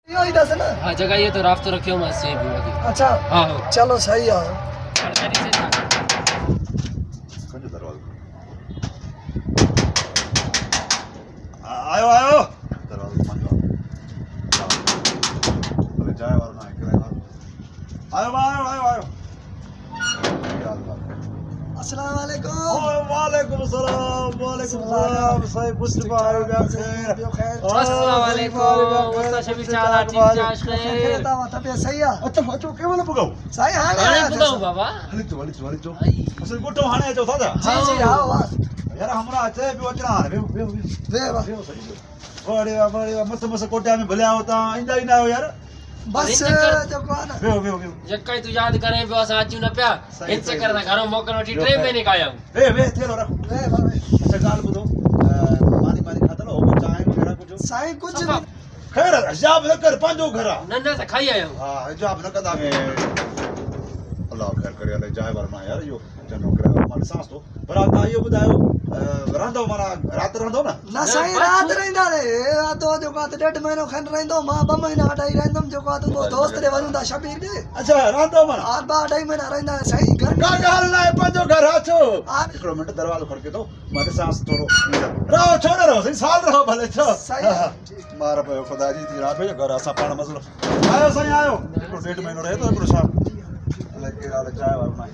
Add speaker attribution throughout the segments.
Speaker 1: यही दस ना।
Speaker 2: हाँ जगह ये तो राफ्तो रखियो मत से भी लगी।
Speaker 1: अच्छा
Speaker 2: हाँ
Speaker 1: चलो सही है।
Speaker 3: आयो आयो दरवाजा बंद करो। अरे जाए वरना किराए वाला आयो आयो आयो आयो
Speaker 1: अस्सलाम वालेकुम।
Speaker 3: वालेकुम सलाम साहिब मुस्तफा आयो खैर
Speaker 2: अस्सलाम वालेकुम मुस्तशफी चाला ठीक ठाक खैर
Speaker 1: तबियत सही है।
Speaker 3: अच्छा अच्छा के वाला बुगाओ
Speaker 1: सही हाल
Speaker 2: हाणे
Speaker 1: है।
Speaker 2: बुधाऊं बाबा
Speaker 3: हली तो असल गोटो हाने अचो था
Speaker 1: जी जी आओ
Speaker 3: यार हमरा अचे पियो अचणा हाणे वेहो वेहो
Speaker 1: वे
Speaker 3: सही बड़े मस्त मस्त कोटिया में भले आओ ता इंदा ही ना हो यार
Speaker 1: बस
Speaker 2: अरे चक्कर।
Speaker 1: जो को ना
Speaker 3: वेहो
Speaker 2: जक्का तू याद करे पियो असां अचूं न पिया
Speaker 3: सही,
Speaker 2: हिन
Speaker 3: सही।
Speaker 2: चक्कर ना घरों मोकल वठी 3 महीने का आया हूं।
Speaker 3: वे थेलो रखो
Speaker 1: वे
Speaker 3: अच्छा गाल बुधो मानी खातलो हो चाहे मेरा कुछ
Speaker 1: साईं कुछ
Speaker 2: सफ़ा।
Speaker 3: खैर हिजाब न कर पांजो घर
Speaker 2: न न त खाई आया हूं।
Speaker 3: हां हिजाब न कदा में अल्लाह खैर करे अल्लाह जाए वरना यार यो जनो करे मां सांस तो पर आता यो बुधायो रहंदो मारा रात रहंदो ना
Speaker 1: ना साईं रात रहंदा रे तो जो को 1.5 महीनो खन रहंदो मां 2 महीना हटाई रहंदम जो को तो दोस्त रे वजुंदा शबीर दे
Speaker 3: अच्छा रहंदो मारा
Speaker 1: और 2.5 महीना रहंदा साईं घर
Speaker 3: का गाल ना पांजो घर आछो
Speaker 1: आप
Speaker 3: एकड़ो मिनट दरवाजो खड़के तो मारे सांस थोड़ो रहो छोड़ रहो सही साल रहो भले छो
Speaker 1: सही है।
Speaker 3: मार पे खुदा जी ती रात घर असा पाण मसलो आयो सही आयो एकड़ो 1.5 महीनो रहे तो एकड़ो शाम लेके आले चाय वरना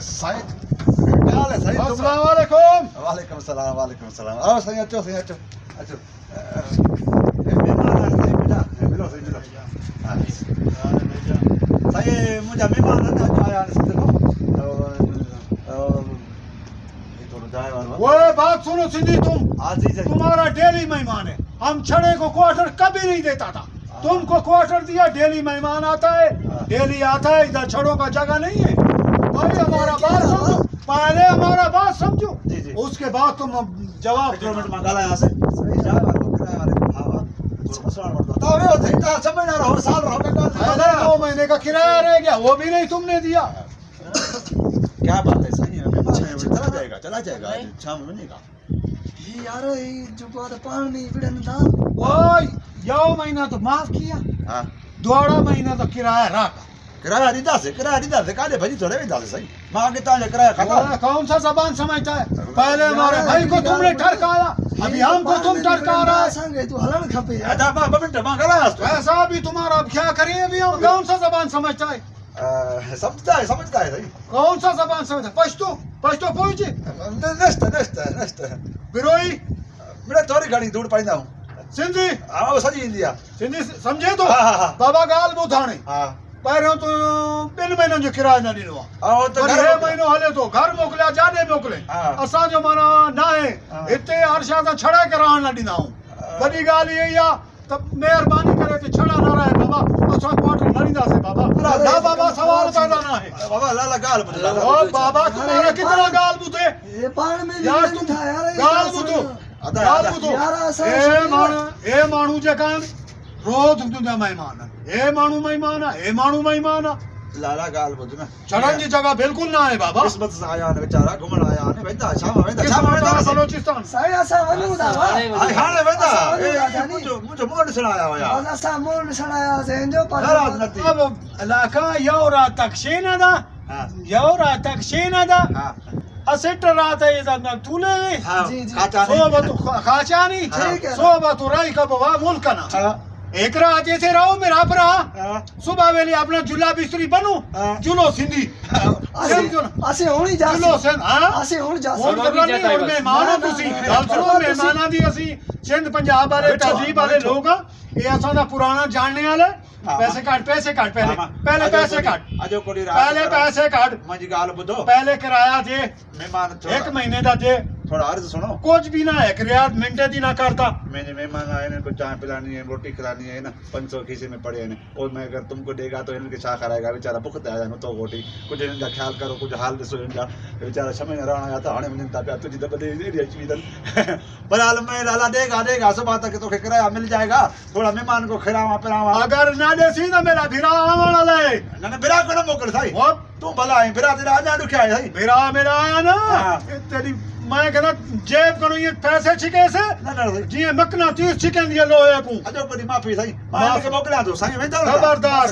Speaker 3: साईं क्या हाल है साईं
Speaker 4: अस्सलाम वालेकुम।
Speaker 3: वालेकुम सलाम आओ सही अचो मेहमान आए सही बेटा मिलो सही मिलो सही मुझे मेहमान आया सिद्धो ये तो जाए वाला
Speaker 4: वो बात सुनो सिद्धि तुम
Speaker 3: आज जी जी
Speaker 4: तुम्हारा डेली मेहमान है। हम छड़े को क्वार्टर कभी नहीं देता था, तुमको क्वार्टर दिया। डेली मेहमान आता है, डेली आता है। इधर छड़ों का जगह नहीं है भाई। हमारा बात समझो, पहले हमारा बात समझो,
Speaker 3: जी, जी।
Speaker 4: उसके बाद तुम जवाब दो।
Speaker 3: किलोमीटर मंगा ला यहाँ से सही जाए वाला किराए वाले हाँ मसला मत तो वे होते ही समझ ना रहो साल रहो
Speaker 4: पहले 2 महीने का किराया रह गया, वो भी नहीं तुमने दिया।
Speaker 3: क्या बात है सही है चला जाएगा शाम में नहीं का
Speaker 1: ये यार ये जो को तो पान में विड़न था
Speaker 4: ओए यो महीना तो माफ किया,
Speaker 3: हाँ
Speaker 4: दोड़ा महीना तो किराया रखा।
Speaker 3: किराया दीदा से काले भजी थोड़े भी डाले सही मां के ताले किराया खाता
Speaker 4: वो कौन सा जबान समझता है? पहले हमारे भाई को तुमने ठरकाया, अभी हमको तुम ठरका रहा है।
Speaker 1: संगे तू हलन खपे यार।
Speaker 3: आधा बा मिनट मां गला
Speaker 4: ऐसा भी तुम्हारा, अब क्या करें? अभी हम कौन सा जबान समझता है?
Speaker 3: समझता है सही
Speaker 4: कौन सा जबान समझता है? पश्तो पूछी
Speaker 3: नेक्स्ट
Speaker 4: बिरोई
Speaker 3: मेरा थोड़ी घणी दूर पाइंदा हूं
Speaker 4: सिंधी
Speaker 3: आओ सजी इंडिया
Speaker 4: सिंधी समझे तो
Speaker 3: हाँ।
Speaker 4: बाबा गाल बुधाणी
Speaker 3: हां
Speaker 4: पहिरियों तो 2 महीननि जो किरायो न ॾिनो आहे।
Speaker 3: आओ तो
Speaker 4: पर
Speaker 3: घर
Speaker 4: हे महीनो हले तो घर मोकिलिया जाॾे मोकिले
Speaker 3: हाँ।
Speaker 4: असांजो माना न आहे
Speaker 3: हाँ।
Speaker 4: हिते हर शइ सां छड़ा कराइण न ॾींदा आहियूं। वॾी ॻाल्हि इहा ई आहे त महिरबानी करे हिते छड़ा न रहे बाबा, असां क्वार्टर न ॾींदासीं बाबा। न बाबा सवाल पैदा न आहे।
Speaker 3: बाबा लाला गाल बुझला
Speaker 4: ओ बाबा तुम्हारा कितना गाल बुते
Speaker 1: ये पान में
Speaker 4: यार
Speaker 1: विड़न
Speaker 4: तुम
Speaker 1: था यार।
Speaker 4: गाल बुतो
Speaker 3: आधा
Speaker 4: गाल बुतो
Speaker 1: यार असां
Speaker 4: हे माण्हू जेका आहिनि रोज़ तुंहिंजा महिमान आहिनि। हे माण्हू महिमान आहे, हे माण्हू महिमान आहे।
Speaker 3: लाला गाल बुझ ना
Speaker 4: छड़नि जी जगह बिल्कुल ना आहे बाबा।
Speaker 3: किस्मत से आया ने बेचारा घुमण आया ने वेंदा शाम वेंदा
Speaker 4: बलोचिस्तान
Speaker 1: साईं असां वञूं था
Speaker 3: हाणे वेंदा
Speaker 1: असां
Speaker 3: मुझे मोड़ सुनाया हुया
Speaker 1: असां मोल सणाया सेंजो पर
Speaker 3: नाराज नथी
Speaker 4: अब इलाका यौरा तकशीन दा
Speaker 3: हां
Speaker 4: यौरा तकशीन दा
Speaker 3: हां
Speaker 4: असिट रात इदा तुले
Speaker 3: हां
Speaker 1: जी, जी।
Speaker 3: काचा
Speaker 4: सोबत खाचानी
Speaker 1: ठीक है।
Speaker 4: सोबत राई का बवा मुल्कना
Speaker 3: हां
Speaker 4: एक रात ऐसे रहो मेरा भरा
Speaker 3: हां
Speaker 4: सुबह वेले अपना जुला बिस्तरी बनू
Speaker 3: हाँ।
Speaker 4: जुलो सिंधी समझो ना
Speaker 1: ਅਸੀਂ ਹੁਣ ਹੀ ਜਾ
Speaker 4: जुलो सेन हां
Speaker 1: ਅਸੀਂ ਹੁਣ ਜਾ
Speaker 4: ਹੁਣ ਕਰਨਾ ਨਹੀਂ ਹੁਣ ਮਹਿਮਾਨ ਤੁਸੀਂ ਗੱਲ ਸੁਣੋ ਮਹਿਮਾਨਾਂ ਦੀ ਅਸੀਂ ਸਿੰਧ ਪੰਜਾਬ ਵਾਲੇ ਤਹਿਜ਼ੀਬ ਵਾਲੇ ਲੋਕ ਆ ਇਹ ਅਸਾਂ ਦਾ ਪੁਰਾਣਾ ਜਾਣਨੇ ਵਾਲੇ पैसे काट पहले पहले पैसे काट
Speaker 3: अजो कोडी रात
Speaker 4: पहले पैसे काट
Speaker 3: मंजी गाल बुधो
Speaker 4: पहले किराया दे
Speaker 3: मेहमान
Speaker 4: 1 महीने दा दे
Speaker 3: थोड़ा अर्ज सुनो
Speaker 4: कुछ भी ना है किराया मिनटे दी ना करता
Speaker 3: मेरे मेहमान आए ने कुछ चाय पिलानी है रोटी खिलानी है ना 500 खीसे में पड़े हैं और मैं अगर तुमको देगा तो इनके छा कराएगा बेचारा भुखता है तो गोटी कुछ इनका ख्याल करो कुछ हाल दिसो इनका बेचारा समय न रहना आता हणे मिनता पे तुझी दब दे दे अची दन पर हाल में लाला देगा सुबह तक तो किराया मिल जाएगा थोड़ा मेहमान को खिलावा पिलावा
Speaker 4: अगर ना दे सी ना मेरा भिरा आवन वाला है
Speaker 3: ना बिरा को न मोकल साई
Speaker 4: वो
Speaker 3: तू भला है बिरा तेरा ना दुखिया है साई
Speaker 4: मेरा आया ना
Speaker 3: हाँ।
Speaker 4: तेरी मैं कहना जेब करो ये पैसे छिके से
Speaker 3: न न
Speaker 4: जी मकना 30 छिकन दिए लोहे को
Speaker 3: अजो कॾहिं माफ़ी साईं मां के मोकिलियां थो साईं वेंदा न
Speaker 4: खबरदार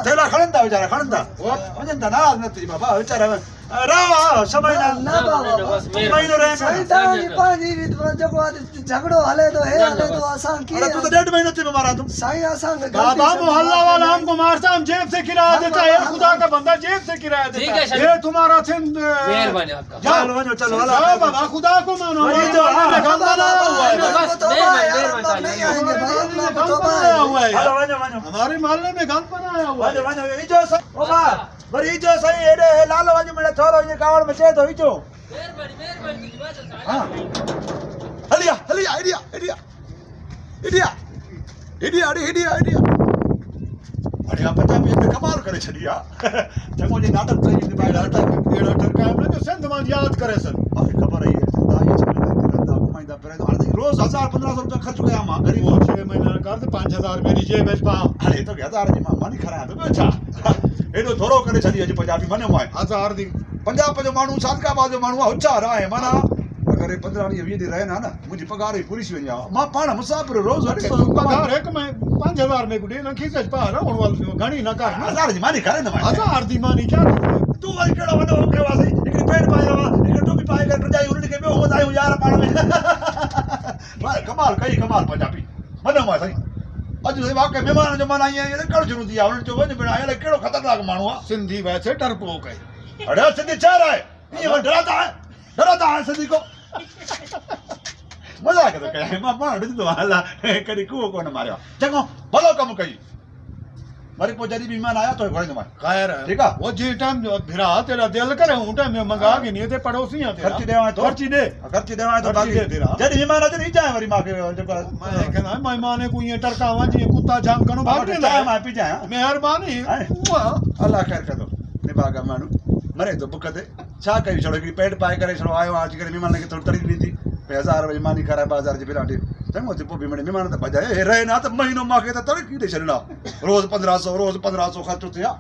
Speaker 3: थेला खणनि था वीचारा खणनि था वञनि था नाराज़ न थी बाबा वीचारा राव समय
Speaker 1: ना बाबा
Speaker 3: महीनो रहनि
Speaker 1: साईं तव्हांजी पंहिंजी रीत पर जेको आहे झगड़ो हले थो हे हले थो असां
Speaker 3: अरे तू तो
Speaker 1: कीअं
Speaker 3: 1.5 महीने थी मारा तुम
Speaker 1: साईं असां
Speaker 4: बाबा मोहल्ला वाला हमको मारता हम जेब से किराया देता है खुदा का बंदा जेब से किराया
Speaker 2: ठीक
Speaker 4: देता
Speaker 2: है,
Speaker 4: है ये तुम्हारा सिंह
Speaker 2: मेहरबानी आपका।
Speaker 3: चलो वञो चलो हलो
Speaker 4: जाओ बाबा खुदा को मानो
Speaker 3: अरे
Speaker 4: हमारे
Speaker 3: जो,
Speaker 4: मोहल्ले में गंदा बनाया हुआ है
Speaker 2: बस,
Speaker 1: नहीं आएंगे भाई
Speaker 4: हमारे
Speaker 1: अपना
Speaker 4: मोहल्ले में
Speaker 1: तो
Speaker 4: गंद बनाया हुआ है
Speaker 3: हलो
Speaker 4: यार।
Speaker 3: वञो वञो
Speaker 4: हमारे मोहल्ले में गंद बनाया हुआ है
Speaker 3: वञो वञो इजो सही ओ मां वरी इजो सही एडे लालो वञो मेरे थोरो ये कावड़ में चे तो इजो हां हलिया हलिया idea idea idea idea idea idea बढ़िया पंजाबी में कमाल करे छड़िया चंगो जी नाटक कई निभाया
Speaker 4: एड़ा टरका हमने जो सिंध में याद करे सन
Speaker 3: माखे खबर है ये जिंदा ये छड़दा घुमाइंदा फिरे रोज 1000-1500 रुपया खर्च कया मां गरीब
Speaker 4: वो 6 महीना कर 5000 मेरी जेब में पा
Speaker 3: अरे तो 1000 जी मां मानी खराया तो अच्छा एडो थोरो करे छड़ी अज पंजाबी मने मां
Speaker 4: 1000 दी
Speaker 3: पंजाब जो माण्हू सादकाबाद जो माण्हू होशियार आहे माना अगर 15 20 ॾींहं रहे ना मुंहिंजी पघार ई पूरी थी वञे मां पाण मुसाफ़िर रोज़
Speaker 4: पगार एक में 5000 में गुडे ना खीसे पा ना हुन वाल घणी ना कर
Speaker 3: 1000 जी मानी करे न मां
Speaker 4: 1000 दी मानी क्या
Speaker 3: तू वरी कहिड़ो वॾो कयो आहे साईं हिकिड़ी पेंट पाए रहा हिकिड़ी टोपी पाए करे टुजाई उन खे ॿियो हो आहियूं यार पाण में वाह कमाल कई कमाल पंजाबी मनो मां साईं अॼु से वाक़ई महिमान जो माना ईअं कड़ शुरू थी आहे उन्हनि चयो वञ भेण अहिड़ो कहिड़ो ख़तरनाक माण्हू आहे
Speaker 4: सिंधी वैसे डरपोक है
Speaker 3: अरे सिंधी चेहरा है ये डराता है सिंधी को मजाक तो कया मां पाण ॾिसंदो आहियां अलाह कॾहिं कुओ कोन मारियो चङो भलो कमु कई वरी पोइ जॾहिं बि महिमान आया तो घुराईंदोमांइ
Speaker 4: खैर
Speaker 3: ठीक है
Speaker 4: वो जी टाइम भिरा तेरा दिल करे हूं टाइम में मंगा के नहीं थे पड़ोसी हैं तेरा
Speaker 3: खर्ची ॾेवां तो
Speaker 4: खर्ची दे
Speaker 3: खर्ची ॾेवां तो
Speaker 4: खर्ची दे तेरा।
Speaker 3: जॾहिं महिमान अचनि ई चाहे वरी मूंखे जेको
Speaker 4: मैं कहना मेहमान को ये टरकावा जी कुत्ता जाम कनो भाग
Speaker 3: चाहे
Speaker 4: दे
Speaker 3: मां पी जाए
Speaker 4: मेहरबानी
Speaker 3: हैं? अल्लाह ख़ैर कंदो निभागा माण्हू मरे थो बुख ते छा कयूं छड़ो हिकिड़ी पेंट पाए करे छड़ो आयो अची करे महिमान खे थोरी तरीफ़ ॾींदी भई 1000 वरी मानी खाराए 2000 जी बिना ॾे चङो थी पोइ बि मिड़े महिमान त भॼाए हे रहे ना त महीनो मूंखे त तड़की ॾेई छॾिणा रोज़ 1500 ख़र्च थिया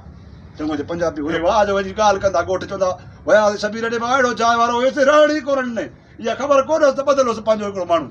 Speaker 3: चङो जे पंजाबी हुए वाह जो वञी ॻाल्हि कंदा ॻोठ चवंदा वियासीं शबीर ॾे मां अहिड़ो चांहि वारो हुयुसि रहण ई कोन्हनि इहा ख़बर कोन्हे त बदिलोसि पंहिंजो हिकिड़ो माण्हू